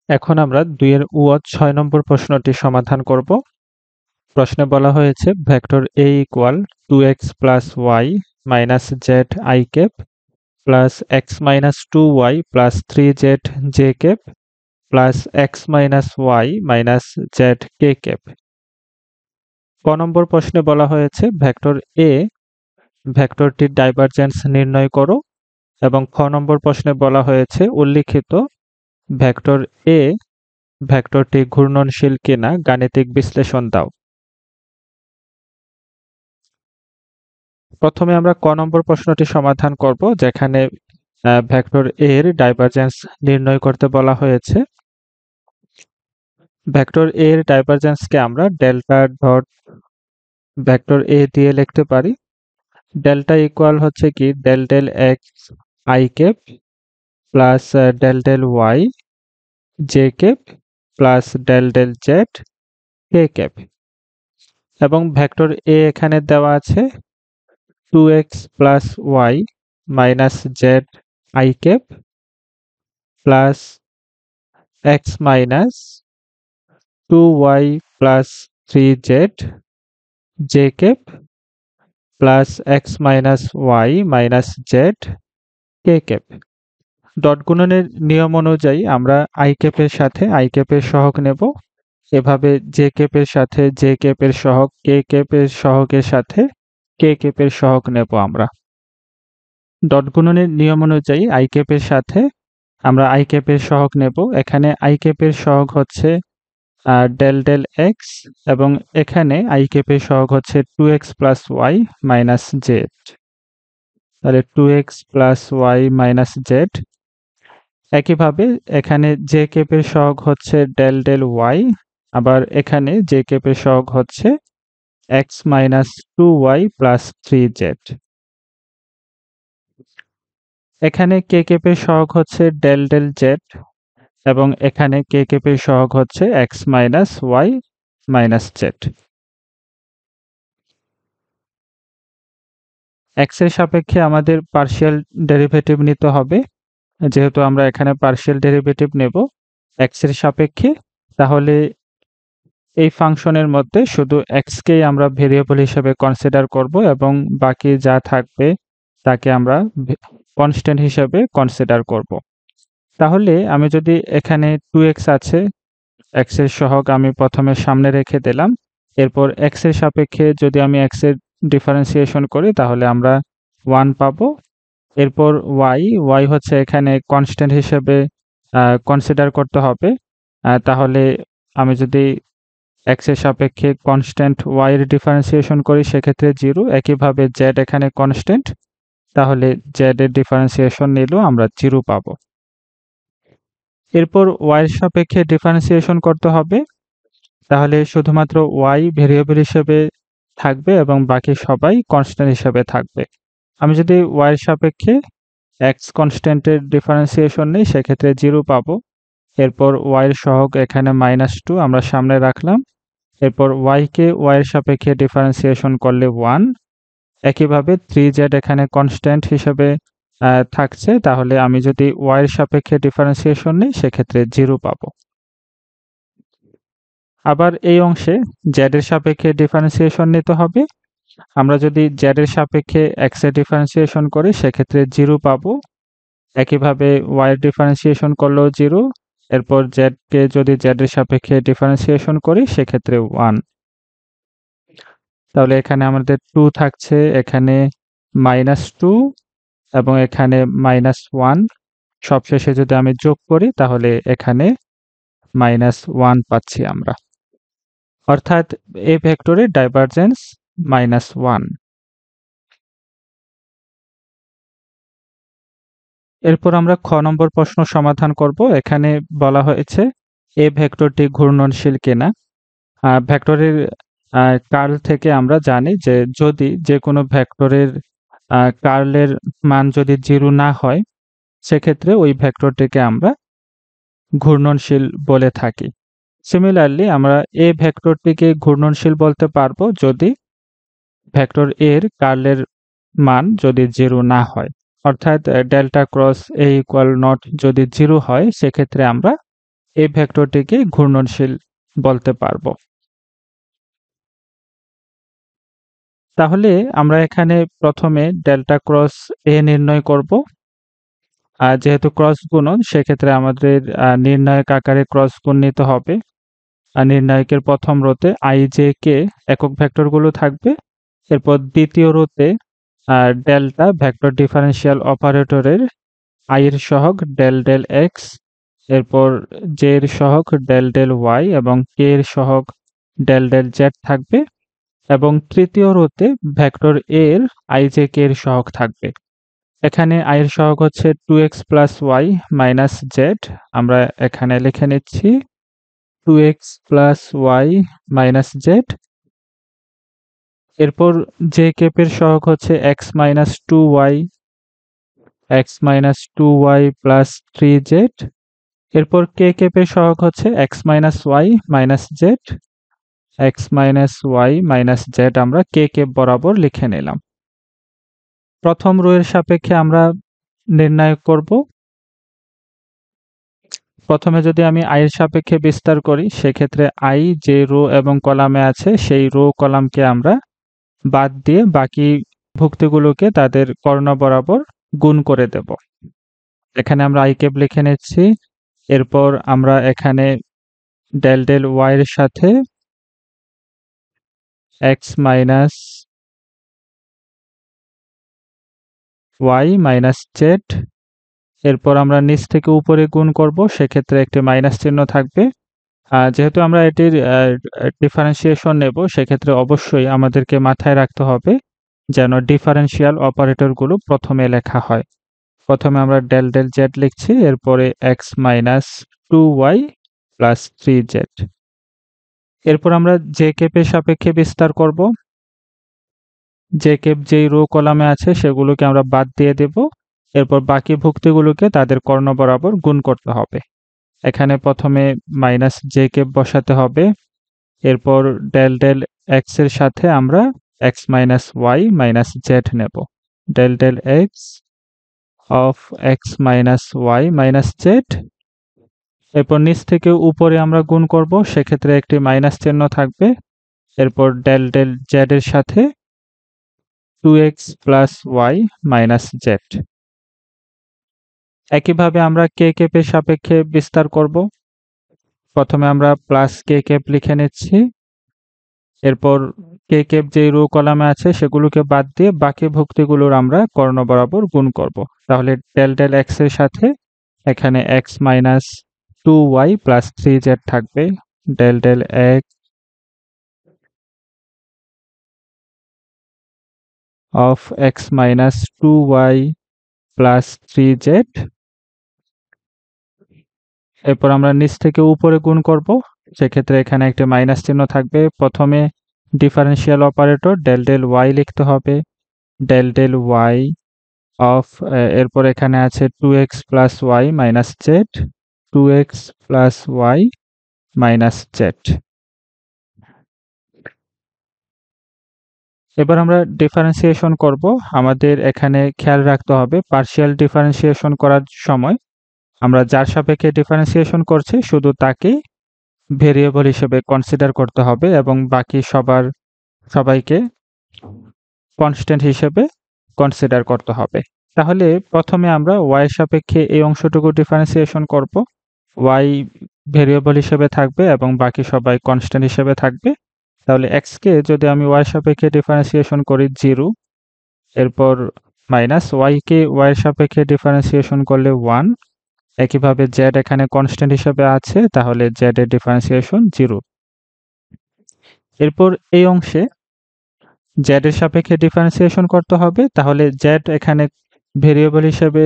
এখন আমরা ২ এর উৎ ৬ নম্বর প্রশ্নটি সমাধান করব। প্রশ্নে বলা হয়েছে vector A equal 2x plus y minus z i cap plus x minus 2y plus 3z j cap plus x minus y minus z k cap. ক নম্বর প্রশ্নে বলা হয়েছে ভেক্টর A ভেক্টরটির ডাইভারজেন্স নির্ণয় করো এবং খ নম্বর প্রশ্নে বলা হয়েছে উল্লিখিত ভেক্টর A ভেক্টরটি ঘূর্ণনশীল কিনা গাণিতিক বিশ্লেষণ দাও। প্রথমে আমরা ক নম্বর প্রশ্নটি সমাধান করব, যেখানে ভেক্টর A এর ডাইভারজেন্স নির্ণয় করতে বলা হয়েছে। ভেক্টর A এর ডাইভারজেন্সকে আমরা ডেল্টা ডট ভেক্টর A দিয়ে লিখতে পারি। ডেল্টা ইকুয়াল হচ্ছে কি del del x i cap plus del del y j cap plus del del z k cap, এবং ভেক্টর A এখানে দেওয়া আছে 2x plus y minus z i cap plus x minus 2y plus 3z j cap plus x minus y minus z k cap. Dot গুণনের নিয়ম অনুযায়ী আমরা i ক্যাপের সাথে i ক্যাপের সহগ নেব, এভাবে j ক্যাপের সাথে j ক্যাপের সহগ, k ক্যাপের সহগের সাথে k ক্যাপের সহগ নেব আমরা। ডট গুণনের নিয়ম অনুযায়ী i ক্যাপের সাথে আমরা i ক্যাপের সহগ নেব। এখানে i ক্যাপের সহগ হচ্ছে ডেল ডেল এক্স এবং এখানে i ক্যাপের সহগ হচ্ছে 2x plus y minus Z. তাহলে 2x plus y minus Z. একইভাবে এখানে j ক্যাপের সহগ হচ্ছে ডেল ডেল ওয়াই, আবার এখানে j ক্যাপের সহগ হচ্ছে x minus 2y plus 3z। এখানে k ক্যাপের সহগ হচ্ছে ডেল ডেল জেড এবং এখানে k ক্যাপের সহগ হচ্ছে x minus y minus Z. x এর সাপেক্ষে আমাদের পার্শিয়াল ডেরিভেটিভ নিতে হবে, যেহেতু আমরা এখানে পার্শিয়াল ডেরিভেটিভ নেব x এর সাপেক্ষে। তাহলে এই ফাংশনের মধ্যে শুধু x কেই আমরা ভেরিয়েবল হিসেবে কনসিডার করব এবং বাকি যা থাকবে তাকে আমরা কনস্ট্যান্ট হিসেবে কনসিডার করব। তাহলে আমি যদি এখানে 2x আছে, x এর সহগ আমি প্রথমে সামনে রেখে দিলাম, এরপর x এর সাপেক্ষে যদি আমি x এর ডিফারেন্সিয়েশন করি তাহলে আমরা 1 পাবো। এরপর y হচ্ছে এখানে কনস্ট্যান্ট হিসেবে কনসিডার করতে হবে। তাহলে আমি যদি x এর সাপেক্ষে কনস্ট্যান্ট y এর ডিফারেন্সিয়েশন করি সেক্ষেত্রে 0। একইভাবে z এখানে কনস্ট্যান্ট, তাহলে z এর ডিফারেন্সিয়েশন নিলেও আমরা 0 পাবো। এরপর y এর সাপেক্ষে ডিফারেন্সিয়েশন করতে হবে, তাহলে শুধুমাত্র y ভেরিয়েবল হিসেবে থাকবে এবং বাকি সবাই কনস্ট্যান্ট হিসেবে থাকবে। আমি যদি y এর সাপেক্ষে x কনস্ট্যান্টের ডিফারেন্সিয়েশন নেই সেক্ষেত্রে 0 পাবো। এরপর y এর সহগ এখানে -2 আমরা সামনে রাখলাম। এরপর y কে y এর সাপেক্ষে ডিফারেন্সিয়েশন করলে 1। একইভাবে 3z এখানে কনস্ট্যান্ট হিসেবে থাকছে, তাহলে আমি যদি y এর সাপেক্ষে ডিফারেন্সিয়েশন নিই সেক্ষেত্রে 0 পাবো। আবার এই অংশে z এর সাপেক্ষে ডিফারেন্সিয়েশন নিতে হবে। আমরা যদি z এর সাপেক্ষে x এর ডিফারেন্সিয়েশন করি সেক্ষেত্রে 0 পাবো। একইভাবে y এর ডিফারেন্সিয়েশন করলেও 0। এরপর z কে যদি z এর সাপেক্ষে ডিফারেন্সিয়েশন করি সেক্ষেত্রে 1। তাহলে এখানে আমাদের 2 থাকছে, এখানে -2 এবং এখানে -1। সবশেষে যদি আমি যোগ করি তাহলে এখানে -1 পাচ্ছি আমরা, অর্থাৎ এই ভেক্টরের ডাইভারজেন্স -1। এরপর আমরা খ নম্বর প্রশ্ন সমাধান করব। এখানে বলা হয়েছে এই ভেক্টরটি ঘূর্ণনশীল কিনা। ভেক্টরের কার্ল থেকে আমরা জানি যে যদি যে কোনো ভেক্টরের কার্লের মান যদি 0 না হয় সেক্ষেত্রে ওই ভেক্টরটিকে আমরা ঘূর্ণনশীল বলে থাকি। সিমিলারলি আমরা এই ভেক্টরটিকে ঘূর্ণনশীল বলতে পারবো যদি ভেক্টর এর কার্লের মান যদি 0 না হয়, অর্থাৎ ডেল্টা ক্রস a = নট যদি 0 হয় সেক্ষেত্রে আমরা এই ভেক্টরটিকে ঘূর্ণনশীল বলতে পারবো। তাহলে আমরা এখানে প্রথমে ডেল্টা ক্রস এ নির্ণয় করব। যেহেতু ক্রস গুণন সেক্ষেত্রে আমাদের নির্ণায়ক আকারে ক্রস গুণ নিতে হবে। নির্ণায়কের প্রথম রোতে i j k একক ভেক্টরগুলো থাকবে। এরপর দ্বিতীয় রোতে ডেল্টা ভেক্টর ডিফারেনশিয়াল অপারেটরের i এর সহগ ডেল ডেল x, এরপর j এর সহগ ডেল ডেল y এবং k এর সহগ ডেল ডেল z থাকবে, এবং তৃতীয় রোতে ভেক্টর a এর i j k এর সহগ থাকবে। এখানে i এর সহগ হচ্ছে 2x plus y minus z, আমরা এখানে লিখে নিচ্ছি 2x plus y minus z। এরপর j ক্যাপের সহগ হচ্ছে x minus 2y plus 3z। এরপর k ক্যাপের সহগ হচ্ছে x minus y minus z, x minus y minus z আমরা k ক্যাপ বরাবর লিখে নিলাম। প্রথম রো এর সাপেক্ষে আমরা নির্ণয় করব। প্রথমে যদি আমি i এর সাপেক্ষে বিস্তার করি সেক্ষেত্রে i যে রো এবং কলামে আছে সেই রো কলামকে আমরা বাদ দিয়ে বাকি ভুক্তিগুলোকে তাদের কর্ণ বরাবর গুণ করে দেব। এখানে আমরা i ক্যাপ লিখে নিচ্ছি। এরপর আমরা এখানে ডেল ডেল y এর সাথে x minus y minus z, এরপর আমরা নিচ থেকে উপরে গুণ করব, সেক্ষেত্রে একটি মাইনাস চিহ্ন থাকবে। যেহেতু আমরা এটির ডিফারেন্সিয়েশন নেব সেক্ষেত্রে অবশ্যই আমাদেরকে মাথায় রাখতে হবে যেন ডিফারেন্সিয়াল অপারেটরগুলো প্রথমে লেখা হয়। প্রথমে আমরা ডেল ডেল z লিখছি, এরপরে x minus 2y plus 3z। এরপর আমরা j ক্যাপের সাপেক্ষে বিস্তার করব। j ক্যাপ যেই রো কলামে আছে সেগুলোকে আমরা বাদ দিয়ে দেব। এরপর বাকি ভুক্তিগুলোকে তাদের কর্ণ বরাবর গুণ করতে হবে। এখানে প্রথমে মাইনাস j ক্যাপ বসাতে হবে। এরপর ডেল ডেল x এর সাথে আমরা x minus y minus z নেব। Del del x of x minus y minus z। এরপর নিচ থেকে উপরে আমরা গুণ করব, সেক্ষেত্রে একটি মাইনাস চিহ্ন থাকবে। এরপর ডেল ডেল z এর সাথে 2x plus y minus z। একইভাবে আমরা k ক্যাপের সাপেক্ষে বিস্তার করব। প্রথমে আমরা প্লাস k ক্যাপ লিখে নিচ্ছি। এরপর k ক্যাপ যে রো কলামে আছে সেগুলোকে বাদ দিয়ে বাকি ভুক্তিগুলোর আমরা কর্ণ বরাবর গুণ করব। তাহলে ডেল ডেল x এর সাথে এখানে x minus 2y plus 3z থাকবে। Del del x of x minus 2y plus 3z। এরপর আমরা নিচ থেকে উপরে গুণ করব, সেক্ষেত্রে এখানে একটি মাইনাস চিহ্ন থাকবে। প্রথমে differential operator del del y লিখতে হবে। ডেল ডেল y অফ এরপর এখানে আছে 2x plus y minus z, 2x plus y minus z। এবার আমরা ডিফারেন্সিয়েশন করব। আমাদের এখানে খেয়াল রাখতে হবে পার্শিয়াল ডিফারেন্সিয়েশন করার সময় আমরা যার সাপেক্ষে ডিফারেন্সিয়েশন করছি শুধু তাকেই ভেরিয়েবল হিসেবে কনসিডার করতে হবে এবং বাকি সবাইকে কনস্ট্যান্ট হিসেবে কনসিডার করতে হবে। তাহলে প্রথমে আমরা y এর সাপেক্ষে এই অংশটুকু ডিফারেন্সিয়েশন করব। y ভেরিয়েবল হিসেবে থাকবে এবং বাকি সবাই কনস্ট্যান্ট হিসেবে থাকবে। তাহলে x কে যদি আমি y এর সাপেক্ষে ডিফারেন্সিয়েশন করি 0, এরপর মাইনাস y কে y এর সাপেক্ষে ডিফারেন্সিয়েশন করলে 1, একইভাবে z এখানে কনস্ট্যান্ট হিসেবে আছে তাহলে z এর ডিফারেন্সিয়েশন 0। এরপর এই অংশে z এর সাপেক্ষে ডিফারেন্সিয়েশন করতে হবে, তাহলে z এখানে ভেরিয়েবল হিসেবে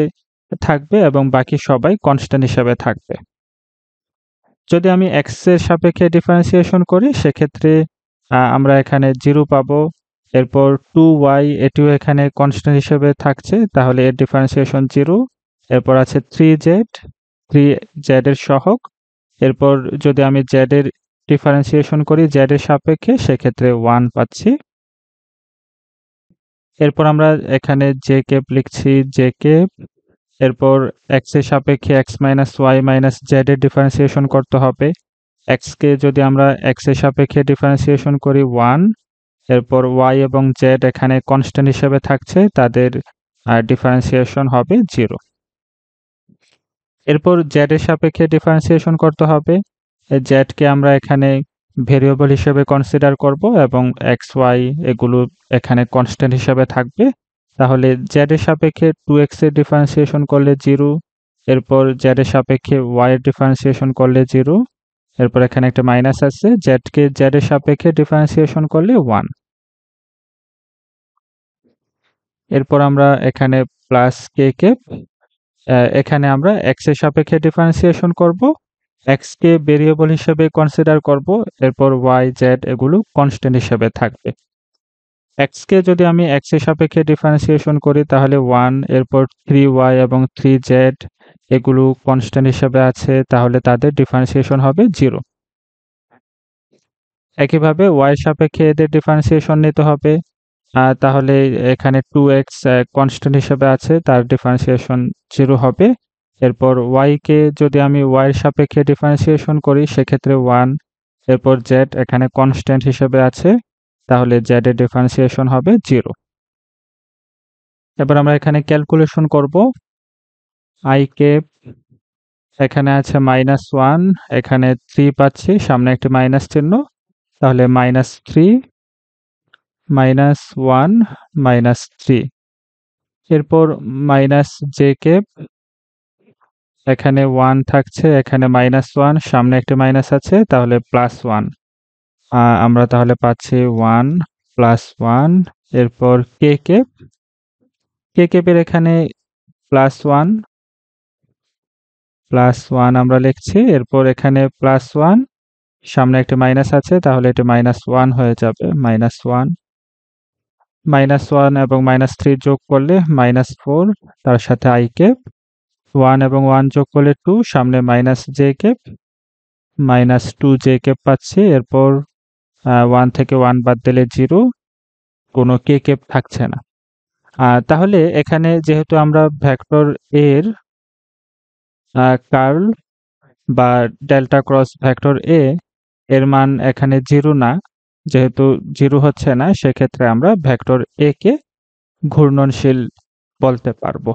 থাকবে এবং বাকি সবাই কনস্ট্যান্ট হিসেবে থাকবে। যদি আমি x এর সাপেক্ষে ডিফারেন্সিয়েশন করি সেক্ষেত্রে আমরা এখানে 0 পাবো। এরপর 2y এটিও এখানে কনস্ট্যান্ট হিসেবে থাকছে, তাহলে এর ডিফারেন্সিয়েশন 0। এরপর আছে 3z এর সহগ। এরপর যদি আমি z এর ডিফারেন্সিয়েশন করি z এর সাপেক্ষে সেক্ষেত্রে 1 পাচ্ছি। এরপর আমরা এখানে j ক্যাপ লিখছি, j ক্যাপ এরপর এক্স এর সাপেক্ষে x minus y minus z এর ডিফারেন্সিয়েশন করতে হবে। এক্স কে যদি আমরা এক্স এর সাপেক্ষে ডিফারেন্সিয়েশন করি 1, এরপর ওয়াই এবং জেড এখানে কনস্ট্যান্ট হিসেবে থাকছে, তাদের ডিফারেন্সিয়েশন হবে 0। এরপর জেড এর সাপেক্ষে ডিফারেন্সিয়েশন করতে হবে। জেড কে আমরা এখানে ভেরিয়েবল হিসেবে কনসিডার করব এবং এক্স ওয়াই এগুলো এখানে কনস্ট্যান্ট হিসেবে থাকবে। তাহলে জেড এর সাপেক্ষে 2x এর ডিফারেন্সিয়েশন করলে 0, এরপর জেড এর সাপেক্ষে ওয়াই এর ডিফারেন্সিয়েশন করলে 0, এরপর এখানে একটা মাইনাস আছে, জেড কে জেড এর সাপেক্ষে ডিফারেন্সিয়েশন করলে 1। এরপর আমরা এখানে প্লাস কে এখানে আমরা এক্স এর সাপেক্ষে ডিফারেন্সিয়েশন করব, এক্স কে ভেরিয়েবল হিসেবে কনসিডার করব, এরপর ওয়াই জেড এগুলো কনস্ট্যান্ট হিসেবে থাকবে। এক্স কে যদি আমি এক্স এর সাপেক্ষে ডিফারেন্সিয়েশন করি তাহলে 1, এরপর 3y এবং 3z এগুলো কনস্ট্যান্ট হিসেবে আছে, তাহলে তাদের ডিফারেন্সিয়েশন হবে 0। একইভাবে y এর সাপেক্ষে এদের ডিফারেন্সিয়েশন নিতে হবে। তাহলে এখানে 2x কনস্ট্যান্ট হিসেবে আছে, তার ডিফারেন্সিয়েশন 0 হবে। এরপর y কে যদি আমি y এর সাপেক্ষে ডিফারেন্সিয়েশন করি সেক্ষেত্রে 1, এরপর z এখানে কনস্ট্যান্ট হিসেবে আছে, তাহলে z এর ডিফারেন্সিয়েশন হবে 0। এবার আমরা এখানে ক্যালকুলেশন করব। i কে এখানে আছে -1, এখানে 3 পাচ্ছি, সামনে একটি মাইনাস চিহ্ন, তাহলে -3 -1 -3। এরপর j কে এখানে 1 থাকছে, এখানে -1, সামনে একটি মাইনাস আছে, তাহলে +1। আমরা তাহলে পাচ্ছি 1 +1। এরপর কে এর এখানে +1 আমরা লিখছি, এরপর এখানে +1, সামনে একটি মাইনাস আছে, তাহলে এটি -1 হয়ে যাবে, -1 এবং -3 যোগ করলে -4, তার সাথে i কে 1 এবং 1 যোগ করলে 2, সামনে j কে -2j কে পাচ্ছি, এরপর 1 থেকে 1 বাদ দিলে 0, কোনো কে থাকছে না। তাহলে এখানে যেহেতু আমরা ভেক্টর এর কার্ল বা ডেল্টা ক্রস ভেক্টর এ এর মান এখানে 0 না, যেহেতু 0 হচ্ছে না, সেক্ষেত্রে আমরা ভেক্টর এ কে ঘূর্ণনশীল বলতে পারবো।